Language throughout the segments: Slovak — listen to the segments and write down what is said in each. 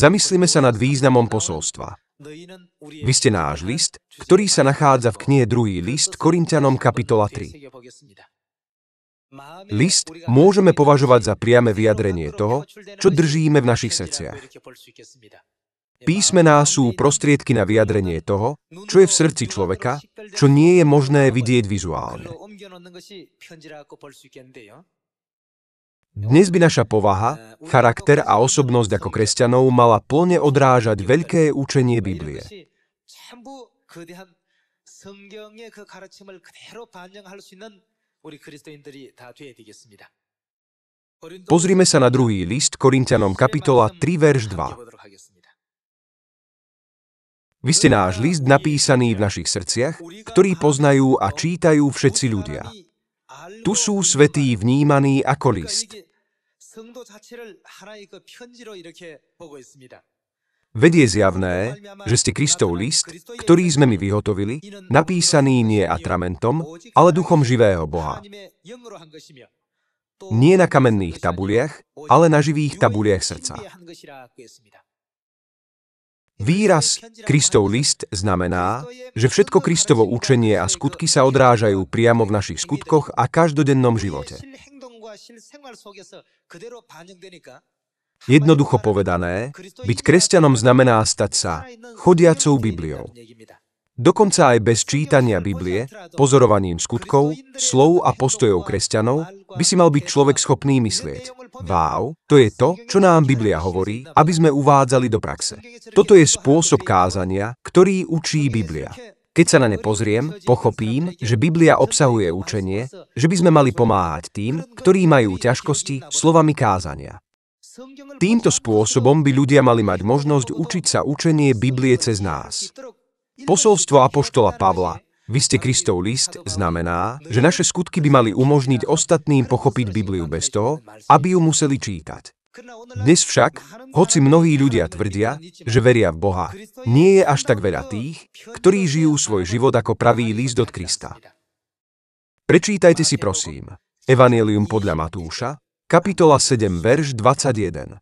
Zamyslíme sa nad významom posolstva. Vy ste náš list, ktorý sa nachádza v knihe 2. list Korinťanom kapitola 3. List môžeme považovať za priame vyjadrenie toho, čo držíme v našich srdciach. Písmená sú prostriedky na vyjadrenie toho, čo je v srdci človeka, čo nie je možné vidieť vizuálne. Dnes by naša povaha, charakter a osobnosť ako kresťanov mala plne odrážať veľké učenie Biblie. Pozrime sa na 2. list Korinťanom kapitola 3, verš 2. Vy ste náš list napísaný v našich srdciach, ktorý poznajú a čítajú všetci ľudia. Tu sú svätí vnímaní ako list. Veď je zjavné, že ste Kristov list, ktorý sme my vyhotovili, napísaný nie atramentom, ale duchom živého Boha. Nie na kamenných tabuliach, ale na živých tabuliach srdca. Výraz Kristov list znamená, že všetko Kristovo učenie a skutky sa odrážajú priamo v našich skutkoch a každodennom živote. Jednoducho povedané, byť kresťanom znamená stať sa chodiacou Bibliou. Dokonca aj bez čítania Biblie, pozorovaním skutkov, slov a postojov kresťanov, by si mal byť človek schopný myslieť: Váv, to je to, čo nám Biblia hovorí, aby sme uvádzali do praxe. Toto je spôsob kázania, ktorý učí Biblia. Keď sa na ne pozriem, pochopím, že Biblia obsahuje učenie, že by sme mali pomáhať tým, ktorí majú ťažkosti, slovami kázania. Týmto spôsobom by ľudia mali mať možnosť učiť sa učenie Biblie cez nás. Posolstvo apoštola Pavla, vy ste Kristov list, znamená, že naše skutky by mali umožniť ostatným pochopiť Bibliu bez toho, aby ju museli čítať. Dnes však, hoci mnohí ľudia tvrdia, že veria v Boha, nie je až tak veľa tých, ktorí žijú svoj život ako pravý list od Krista. Prečítajte si prosím Evanjelium podľa Matúša, kapitola 7, verš 21.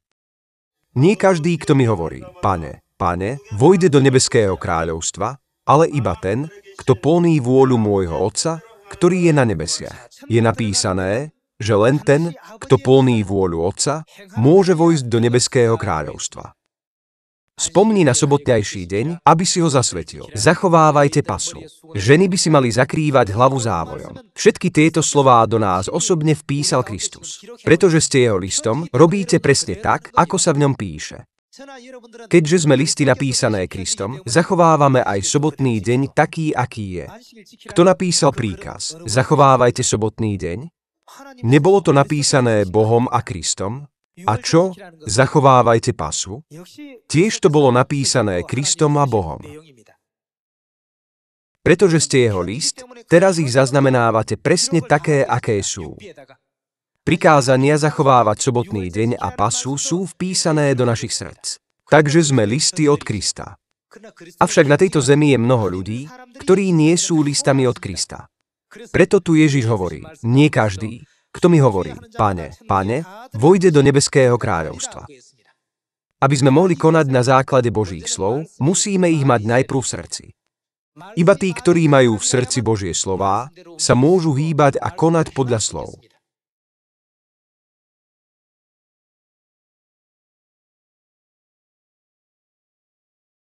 Nie každý, kto mi hovorí: Pane, Pane, vojde do nebeského kráľovstva, ale iba ten, kto plní vôľu môjho Otca, ktorý je na nebesiach. Je napísané, že len ten, kto plní vôľu Otca, môže vojsť do nebeského kráľovstva. Spomni na sobotnejší deň, aby si ho zasvetil. Zachovávajte pasu. Ženy by si mali zakrývať hlavu závojom. Všetky tieto slová do nás osobne vpísal Kristus. Pretože ste jeho listom, robíte presne tak, ako sa v ňom píše. Keďže sme listy napísané Kristom, zachovávame aj sobotný deň taký, aký je. Kto napísal príkaz: Zachovávajte sobotný deň? Nebolo to napísané Bohom a Kristom? A čo? Zachovávajte pasu? Tiež to bolo napísané Kristom a Bohom. Pretože ste jeho list, teraz ich zaznamenávate presne také, aké sú. Prikázania zachovávať sobotný deň a pasu sú vpísané do našich srdc. Takže sme listy od Krista. Avšak na tejto zemi je mnoho ľudí, ktorí nie sú listami od Krista. Preto tu Ježiš hovorí: Nie každý, kto mi hovorí: Pane, Pane, vojde do nebeského kráľovstva. Aby sme mohli konať na základe Božích slov, musíme ich mať najprv v srdci. Iba tí, ktorí majú v srdci Božie slová, sa môžu hýbať a konať podľa slov.